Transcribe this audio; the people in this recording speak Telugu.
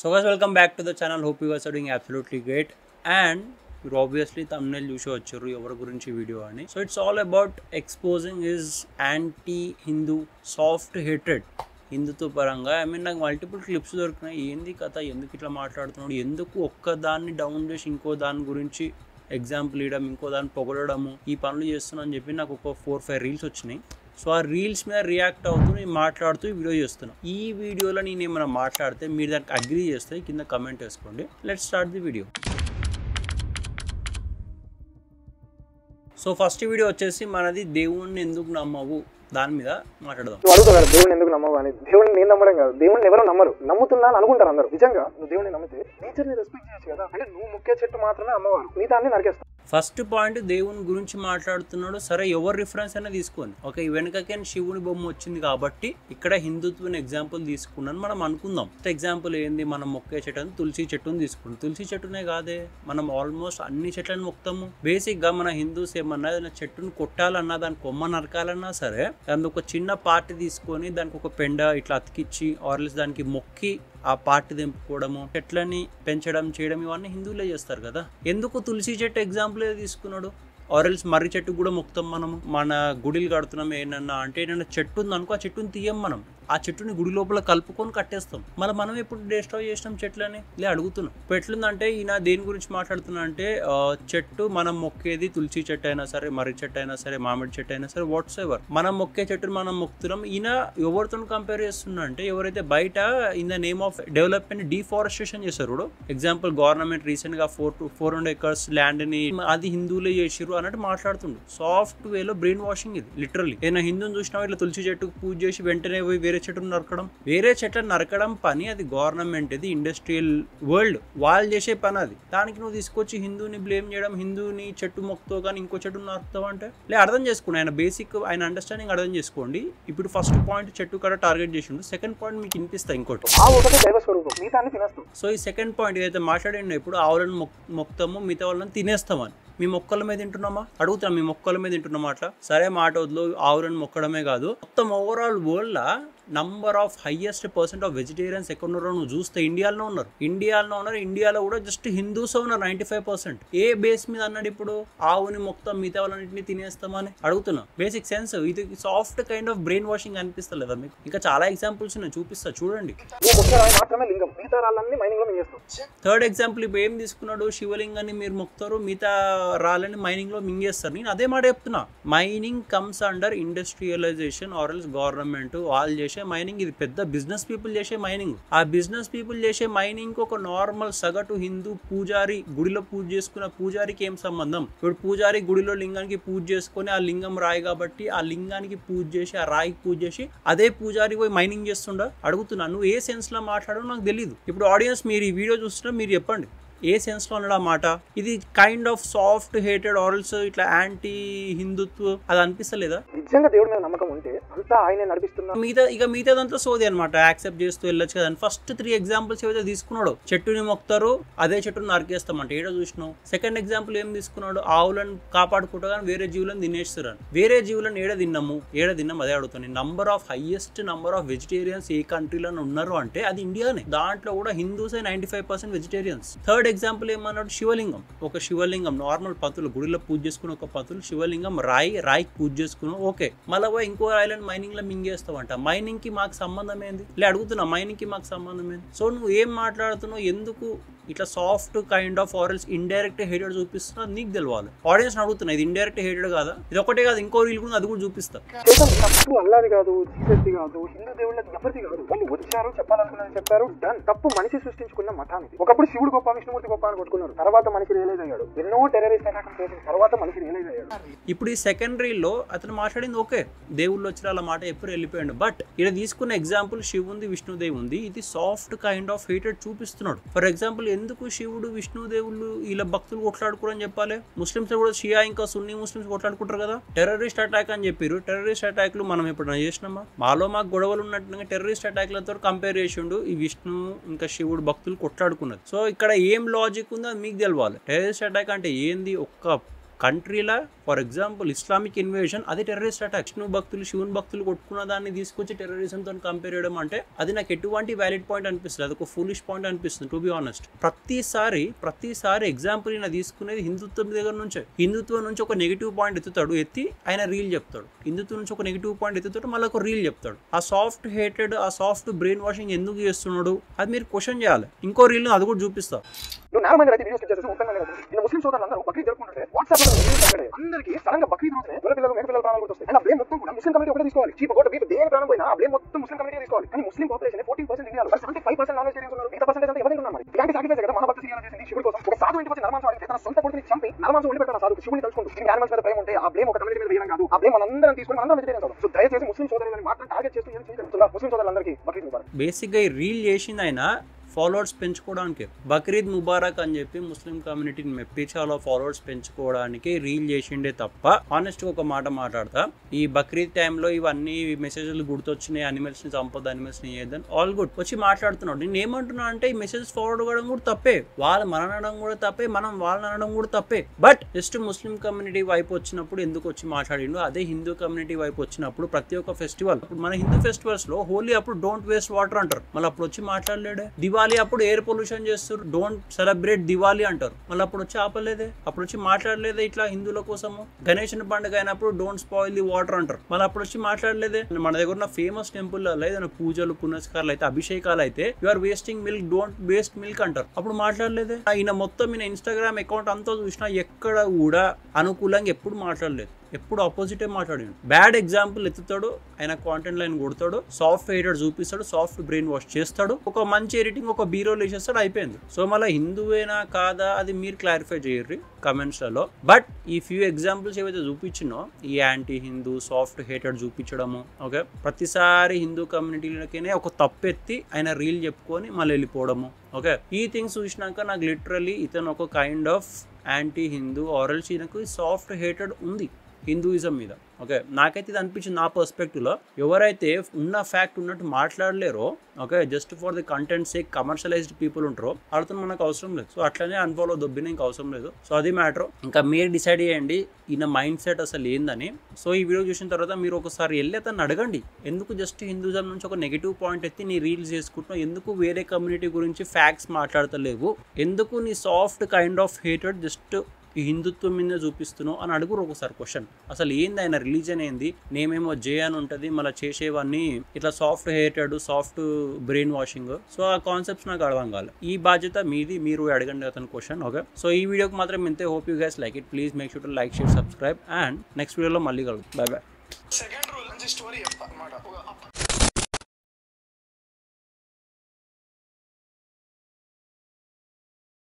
So guys, welcome back to the channel. Hope you guys are doing absolutely great. And you obviously thumbnail చూసి వచ్చారు ఎవరి గురించి వీడియో అని. So it's all about exposing his anti-Hindu soft hatred హిందుత్వ పరంగా. నాకు మల్టిపుల్ క్లిప్స్ దొరికినాయి. ఏంది కథ, ఎందుకు ఇట్లా మాట్లాడుతున్నాడు, ఎందుకు ఒక్కదాన్ని డౌన్ చేసి ఇంకో దాని గురించి ఎగ్జాంపుల్ ఇవ్వడం, ఇంకో దాన్ని పొగడము, ఈ పనులు చేస్తున్నా అని చెప్పి నాకు ఒక 4-5 రీల్స్ వచ్చినాయి. సో ఆ రీల్స్ మీద రియాక్ట్ అవుతూ నేను మాట్లాడుతూ వీడియో చేస్తున్నా. ఈ వీడియోలో నేను ఏమైనా మాట్లాడితే మీరు దానికి అగ్రీ చేస్తే కింద కమెంట్ వేసుకోండి. Let's start the video. So first video వచ్చేసి మనది దేవుణ్ణి ఎందుకు నమ్మవు దాని మీద మాట్లాడదాం. అడుగుతారు దేవుడిని ఎందుకు నమ్మవు అని. దేవుడిని నేను నమ్మడం కాదు, దేవుడిని ఎవరో నమ్మరు, నమ్ముతున్నా అని అనుకుంటారు అందరూ. నిజంగా నువ్వు దేవుడిని నమ్మితే నేచర్ ని రెస్పెక్ట్ చేయొచ్చు కదా. అంటే నువ్వు ముఖ్య చెట్టు మాత్రమే అమ్మవారు, మిగతా అన్ని నరికేస్తావు. ఫస్ట్ పాయింట్, దేవుని గురించి మాట్లాడుతున్నాడు, సరే ఎవరు రిఫరెన్స్ అయినా తీసుకోండి. ఓకే, వెనకకే శివుని బొమ్మ వచ్చింది కాబట్టి ఇక్కడ హిందుత్వం ఎగ్జాంపుల్ తీసుకున్నాను మనం అనుకుందాం. ఎగ్జాంపుల్ ఏంది, మనం మొక్కే చెట్టు అని తులసి చెట్టుని తీసుకుంటాం. తులసి చెట్టునే కాదే, మనం ఆల్మోస్ట్ అన్ని చెట్లను మొక్తాము. బేసిక్ గా మన హిందూస్ ఏమన్నా ఏదైనా చెట్టును కొట్టాలన్నా, దాని కొమ్మ నరకాలన్నా సరే దానికి ఒక చిన్న పార్ట్ తీసుకొని దానికి ఒక పెండ ఇట్లా అతికిచ్చి ఆర్ఎల్స్ దానికి మొక్కి ఆ పార్ట్ తెంపుకోవడము, చెట్లని పెంచడం చేయడం ఇవన్నీ హిందువులే చేస్తారు కదా. ఎందుకు తులసి చెట్టు ఎగ్జాంపుల్ తీసుకున్నాడు? ఆరెల్స్ మర్రి చెట్టు కూడా మొక్తాం మనము. మన గుడిలు కడుతున్నాం ఏనన్నా అంటే ఏదన్నా చెట్టు ఉంది అనుకో, ఆ చెట్టుని తీయం మనం, ఆ చెట్టుని గుడి లోపల కలుపుకొని కట్టేస్తాం. మనం ఎప్పుడు డిస్ట్రాయ్ చేసినాం చెట్లని అడుగుతున్నాం. ఇప్పుడు ఎట్లుందంటే ఈయన దేని గురించి మాట్లాడుతున్నా అంటే చెట్టు మనం మొక్కేది తులసి చెట్టు అయినా సరే, మర్రి చెట్టు అయినా సరే, మామిడి చెట్టు అయినా సరే, వాట్స్ ఎవర్ మనం మొక్కే చెట్టుని మనం మొక్కుతున్నాం. ఈయన ఎవరితో కంపేర్ చేస్తున్నా అంటే ఎవరైతే బయట in the name of development deforestation చేశారు. ఎగ్జాంపుల్ గవర్నమెంట్ రీసెంట్ గా 400 acres ల్యాండ్ ని అది హిందువులే చేసిరు అన్నట్టు మాట్లాడుతుండు. సాఫ్ట్ వేలో బ్రెయిన్ వాషింగ్ ఇది లిటరల్లీ. ఏదైనా హిందువుని చూసినా ఇట్లా తులసి చెట్టుకు పూజ చేసి వెంటనే పోయి వేరే చెట్టును నరకడం, వేరే చెట్లను నరకడం పని అది గవర్నమెంట్, ఇది ఇండస్ట్రియల్ వరల్డ్ వాళ్ళు చేసే పని అది. దానికి నువ్వు తీసుకొచ్చి హిందూని బ్లేమ్ చేయడం, హిందూని చెట్టు మొక్కుతో కానీ ఇంకో చెట్టు నరుకుతావు అంటే అర్థం చేసుకోండి. ఆయన బేసిక్ ఆయన అండర్స్టాండింగ్ అర్థం చేసుకోండి. ఇప్పుడు ఫస్ట్ పాయింట్ చెట్టు కూడా టార్గెట్ చేసిండు. సెకండ్ పాయింట్ మీకు వినిపిస్తాయి ఇంకోటి. సో ఈ సెకండ్ పాయింట్ ఏదైతే మాట్లాడిండో, ఇప్పుడు ఆవులను మొక్తాము, మిగతా వాళ్ళని తినేస్తామని. మీ మొక్కల మీద తింటున్నామా అడుగుతాం, మీ మొక్కల మీద తింటున్నామా అట్లా? సరే మాట వద్దు, ఆవులను మొక్కడమే కాదు, మొత్తం overall world law number of highest % of vegetarians ఎక్కడ ఉన్నారో నువ్వు చూస్తే ఇండియాలో ఉన్నారు. ఇండియాలో కూడా జస్ట్ హిందూస్ ఉన్నారు 95%. ఏ బేస్ మీద అన్నాడు ఇప్పుడు ఆవుని మొత్తం మిగతా వాళ్ళన్నింటినీ తినేస్తామని అడుగుతున్నా. బేసిక్ సెన్స్ ఇది soft kind of brainwashing అనిపిస్తలేదా మీకు? ఇంకా చాలా ఎగ్జాంపుల్స్ నేను చూపిస్తా చూడండి. థర్డ్ ఎగ్జాంపుల్ ఇప్పుడు ఏం తీసుకున్నాడు, శివలింగాన్ని మీరు మొక్తారు, మిగతా రాళ్ళని మైనింగ్ లో మింగేస్తారు. నేను అదే మాట చెప్తున్నా. Mining comes under industrialization or else government వాళ్ళు చేసే మైనింగ్. ఇది పెద్ద బిజినెస్ పీపుల్ చేసే మైనింగ్. ఆ బిజినెస్ పీపుల్ చేసే మైనింగ్ ఒక నార్మల్ సగటు హిందూ పూజారి గుడిలో పూజ చేసుకున్న పూజారికి ఏం సంబంధం? ఇప్పుడు పూజారి గుడిలో లింగానికి పూజ చేసుకుని ఆ లింగం రాయి కాబట్టి ఆ లింగానికి పూజ చేసి ఆ రాయికి పూజ చేసి అదే పూజారి పోయి మైనింగ్ చేస్తుండా అడుగుతున్నా. నువ్వు ఏ సెన్స్ లో మాట్లాడో నాకు తెలియదు. ఇప్పుడు ఆడియన్స్ మీరు ఈ వీడియో చూస్తున్నా, మీరు చెప్పండి ఏ సెన్స్ లో అన్నాడు ఆ మాట? ఇది కైండ్ ఆఫ్ సాఫ్ట్ హేటెడ్ ఆర్ఎల్స్ ఇట్లా యాంటీ హిందుత్వం అది అనిపిస్తలేదా? నిజంగా దేవుడి మీద నమ్మకం ఉంటే అంతా ఆయన నడిపిస్తున్నా. మిగతాదంతా సోది అనమాట, యాక్సెప్ట్ చేస్తూ వెళ్ళొచ్చు కదా. ఫస్ట్ 3 ఎగ్జాంపుల్స్ ఏవైతే తీసుకున్నాడు, చెట్టుని మొక్తారు, అదే చెట్టుని నరికేస్తామంట, ఏడో చూసినావు. సెకండ్ ఎగ్జాంపుల్ ఏం తీసుకున్నాడు, ఆవులను కాపాడుకుంటా కానీ వేరే జీవులను తినేస్తారు. వేరే జీవులను ఏడ తిన్నాము అదే అడుగుతాను. Number of highest number of vegetarians ఏ కంట్రీలో ఉన్నారు అంటే అది ఇండియానే. దాంట్లో కూడా హిందూస్ 95% వెజిటేరియన్స్. థర్డ్ ఎగ్జాంపుల్ ఏమన్నాడు, శివలింగం. ఒక శివలింగం నార్మల్ పతులు గుడిలో పూజ చేసుకుని ఒక పతులు శివలింగం రాయికి పూజ చేసుకున్నాం. ఓకే, మళ్ళీ ఇంకో రాయిలను మైనింగ్ లో మింగేస్తావంట. మైనింగ్ కి మాకు సంబంధం ఏంది? అడుగుతున్నా, మైనింగ్ కి మాకు సంబంధం ఏంది? సో నువ్వు ఏం మాట్లాడుతున్నావు, ఎందుకు ఇట్లా సాఫ్ట్ కైండ్ ఆఫ్ ఆర్ఎల్స్ ఇండైరెక్ట్ హేటెడ్ చూపిస్తున్నా నీకు తెలవాలి. ఆడియన్స్ అడుగుతున్నా, ఇది ఇండైరెక్ట్ హేటెడ్ కాదా? ఇది ఒకటే కాదు, ఇంకో రీల్ కూడా అది కూడా చూపిస్తా. అల్లాది కాదు, జీసస్ది కాదు, హిందూ దేవుళ్ళది ఎవరిది కాదు. వాళ్ళు వచ్చారు, చెప్పాలనుకున్నది చెప్పారు, డన్. తప్పు మనిషి సృష్టించుకున్న మతానికి. ఒకప్పుడు శివుడు గొప్ప, విష్ణుమూర్తి గొప్ప అని కొట్టుకున్నారు. తర్వాత మనిషి రియలైజ్ అయ్యాడు. ఎన్నో టెర్రరిస్ట్ అటాక్ చేసిన తర్వాత మనిషి రియలైజ్ అయ్యాడు. ఇప్పుడు ఈ సెకండ్ రీల్ లో అతను మాట్లాడింది ఓకే, దేవుళ్ళు వచ్చిన అలా మాట ఎప్పుడు వెళ్ళిపోయాడు. బట్ ఇక్కడ తీసుకున్న ఎగ్జాంపుల్ శివుంది, విష్ణుదేవి ఉంది. ఇది సాఫ్ట్ కైండ్ ఆఫ్ హేటెడ్ చూపిస్తున్నాడు. ఫర్ ఎగ్జాంపుల్ ఎందుకు శివుడు విష్ణుదేవుళ్ళు ఇలా భక్తులు కొట్లాడుకోరని చెప్పాలి? ముస్లిమ్స్ కూడా షియా ఇంకా సున్నీ ముస్లిమ్స్ కొట్లాడుకుంటారు కదా. టెర్రరిస్ట్ అటాక్ అని చెప్పారు. టెర్రరిస్ట్ అటాక్లు మనం ఎప్పుడైనా చేసినామా? మాలో మాకు గొడవలు ఉన్నట్టుగా టెర్రరిస్ట్ అటాక్లతో కంపేర్ చేసిండు ఈ విష్ణు ఇంకా శివుడు భక్తులు కొట్లాడుకున్నది. సో ఇక్కడ ఏం లాజిక్ ఉందో అది మీకు తెలవాలి. టెర్రరిస్ట్ అటాక్ అంటే ఏంది? ఒక్క కంట్రీలా ఫర్ ఎగ్జాంపుల్ ఇస్లామిక్ ఇన్వేషన్ అది టెర్రరిస్ట్ అటాక్. విష్ణు భక్తులు శివుని భక్తులు కొట్టుకున్న దాన్ని తీసుకొచ్చి టెర్రరిజంతో కంపేర్ చేయడం అంటే అది నాకు ఎటువంటి వ్యాలిడ్ పాయింట్ అనిపిస్తుంది, అది ఒక ఫూలిష్ పాయింట్ అనిపిస్తుంది టు బి ఆనెస్ట్. ప్రతిసారి ఎగ్జాంపుల్ ఈయన తీసుకునేది హిందుత్వం దగ్గర నుంచే. హిందుత్వం నుంచి ఒక నెగిటివ్ పాయింట్ ఎత్తి ఆయన రీల్ చెప్తాడు, హిందుత్వం నుంచి ఒక నెగిటివ్ పాయింట్ ఎత్తుతాడు, మళ్ళీ ఒక రీల్ చెప్తాడు. ఆ సాఫ్ట్ హేటెడ్, ఆ సాఫ్ట్ బ్రెయిన్ వాషింగ్ ఎందుకు చేస్తున్నాడు అది మీరు క్వశ్చన్ చేయాలి. ఇంకో రీల్ అది కూడా చూపిస్తా. నువ్వు నార్మల్గా అయితే వీడియోస్ చేసేసి నేను ముస్లిం సోదరులందరూ బక్రీద్ జరుపుకుంటుంటే వాట్సాప్ లో అందరికీ సడన్ గా బక్రీద్ రోజునే పిల్లలు మేకపిల్లల ప్రాణాలు గుర్తొస్తాయి. అండ్ ఆ బ్లేమ్ మొత్తం కూడా ముస్లిం కమ్యూనిటీ ఒకటే తీసుకోవాలి. చీప్ గోట బీఫ్ దేని ప్రాణం పోయినా ఆ బ్లేమ్ మొత్తం ముస్లిం కమ్యూనిటీ తీసుకోవాలి. కానీ ముస్లిం పాపులేషన్ 14% ఇండియాలో 75% నాన్ వెజిటేరియన్స్ ఉన్నారు. 8% అంతా ఎవరైనా ఉన్నారు. మరి ఇలాంటి సాక్రిఫైస్ కదా మహాభక్తి సీరియల్ చేసింది శివుడి కోసం. ఒక సాధు ఇంటికి వచ్చి నరమాంసం అడిగితే తన సొంత కొడుకుని చంపి నరమాంసం ఉండి పెట్టారు. సాధు శివుని తలుచుకుంటూ దీనికి యానిమల్స్ మీద ప్రేమ ఉంటే ఆ బ్లేమ్ ఒక కమ్యూనిటీ మీద వేయడం కాదు. ఆ బ్లేమ్ మనందరం తీసుకొని మనందరం వెజిటేరియన్స్ అవుతాం. సో దయచేసి ముస్లిం సోదరులను మాత్రం టార్గెట్ చేస్తూ ఏం చేయగలుగుతుందా ముస్లిం సోదరులందరికీ బక్రీద్ ముబారక్. బేసిక్ గా రీల్ చేసింది ఆయన ఫాలోవర్స్ పెంచుకోవడానికి. బక్రీద్ ముబారక్ అని చెప్పి ముస్లిం కమ్యూనిటీని మెప్పించి అలా ఫాలోవర్స్ పెంచుకోవడానికి రీల్ చేసిండే తప్ప హానెస్ట్ గా ఒక మాట మాట్లాడతా, ఈ బక్రీద్ టైంలో ఇవన్నీ మెసేజ్లు గుర్తొచ్చినాయి, అనిమల్స్ ని చంపొద్దు, అనిమల్స్ ని చేయొద్దని ఆల్ గుడ్ వచ్చి మాట్లాడుతున్నాడు. నేను ఏమంటున్నా అంటే ఈ మెసేజ్ ఫార్వర్డ్ అవ్వడం కూడా తప్పే, వాళ్ళు మన అనడం కూడా తప్పే, మనం వాళ్ళని అనడం కూడా తప్పే. బట్ జస్ట్ ముస్లిం కమ్యూనిటీ వైపు వచ్చినప్పుడు ఎందుకు వచ్చి మాట్లాడిండు, అదే హిందూ కమ్యూనిటీ వైపు వచ్చినప్పుడు ప్రతి ఒక్క ఫెస్టివల్, మన హిందూ ఫెస్టివల్స్ లో హోలీ అప్పుడు డోంట్ వేస్ట్ వాటర్ అంటారు, మళ్ళీ అప్పుడు వచ్చి మాట్లాడలేడే. దివాళీ అప్పుడు ఎయిర్ పొల్యూషన్ చేస్తారు, డోంట్ సెలబ్రేట్ దివాళీ అంటారు, మళ్ళీ అప్పుడు వచ్చి ఆపలేదే, అప్పుడు వచ్చి మాట్లాడలేదే ఇట్లా హిందువుల కోసము. గణేష్ పండుగ అయినప్పుడు డోంట్ స్పాయిల్ ది వాటర్ అంటారు, మళ్ళీ అప్పుడు వచ్చి మాట్లాడలేదే. మన దగ్గర ఉన్న ఫేమస్ టెంపుల్ ఏదైనా పూజలు పునస్కారాలు అయితే అభిషేకాలు అయితే you are wasting milk, don't waste milk అంటారు, అప్పుడు మాట్లాడలేదే. ఈయన మొత్తం ఈయన ఇన్స్టాగ్రామ్ అకౌంట్ అంతా చూసినా ఎక్కడ కూడా అనుకూలంగా ఎప్పుడు మాట్లాడలేదు, ఎప్పుడు ఆపోజిటే మాట్లాడాడు. బ్యాడ్ ఎగ్జాంపుల్ ఎత్తుతాడు, ఆయన కాంటెంట్ లైన్ కొడతాడు, సాఫ్ట్ హేటర్ చూపిస్తాడు, సాఫ్ట్ బ్రెయిన్ వాష్ చేస్తాడు, ఒక మంచి ఎడిటింగ్ ఒక బీరోలు వేసేస్తాడు, అయిపోయింది. సో మళ్ళీ హిందువేనా కాదా అది మీరు క్లారిఫై చేయర్రి కమెంట్స్లలో. బట్ ఈ ఫ్యూ ఎగ్జాంపుల్స్ ఏవైతే చూపించినో ఈ యాంటీ హిందూ సాఫ్ట్ హేటర్ చూపించడము, ఓకే, ప్రతిసారి హిందూ కమ్యూనిటీలకే ఒక తప్పెత్తి ఆయన రీల్ చెప్పుకొని మళ్ళీ వెళ్ళిపోవడము, ఓకే, ఈ థింగ్స్ చూసినాక నాకు లిటరల్లీ ఇతను ఒక కైండ్ ఆఫ్ యాంటీ హిందూ ఆరల్స్ ఈయనకు సాఫ్ట్ హేటెడ్ ఉంది హిందూయిజం మీద, ఓకే. నాకైతే ఇది అనిపించింది నా పర్స్పెక్టివ్లో. ఎవరైతే ఉన్న ఫ్యాక్ట్ ఉన్నట్టు మాట్లాడలేరో, okay, just for the content sake commercialised people ఉంటారో వాళ్ళతో మనకు అవసరం లేదు. సో అట్లనే అన్ఫాలో దొబ్బిన ఇంకా అవసరం లేదు. సో అది మ్యాటర్. ఇంకా మీరు డిసైడ్ చేయండి ఈయన మైండ్ సెట్ అసలు ఏందని. సో ఈ వీడియో చూసిన తర్వాత మీరు ఒకసారి వెళ్ళి అతను అడగండి, ఎందుకు జస్ట్ హిందూజం నుంచి ఒక నెగిటివ్ పాయింట్ ఎత్తి నీ రీల్స్ చేసుకుంటున్నావు, ఎందుకు వేరే కమ్యూనిటీ గురించి ఫ్యాక్ట్స్ మాట్లాడతలేవు, ఎందుకు నీ soft kind of hated just ఈ హిందుత్వం మీద చూపిస్తున్నావు అని అడుగురు ఒకసారి క్వశ్చన్. అసలు ఏంది ఆయన రిలీజన్ ఏంది, నేమేమో జే అని ఉంటుంది, మళ్ళీ చేసేవన్నీ ఇట్లా soft hated soft brain washing. So ఆ కాన్సెప్ట్స్ నాకు అర్థం కావాలి. ఈ బాధ్యత మీది, మీరు అడగండి అతను క్వశ్చన్, ఓకే. సో ఈ వీడియోకి మాత్రం ఇంతే. Hope you guys like it. Please make sure to like, share, subscribe and next వీడియోలో మళ్ళీ కలుగుతాం. Bye bye. సెకండ్ రూల్ నుంచి స్టోరీ చెప్తా అన్నమాట.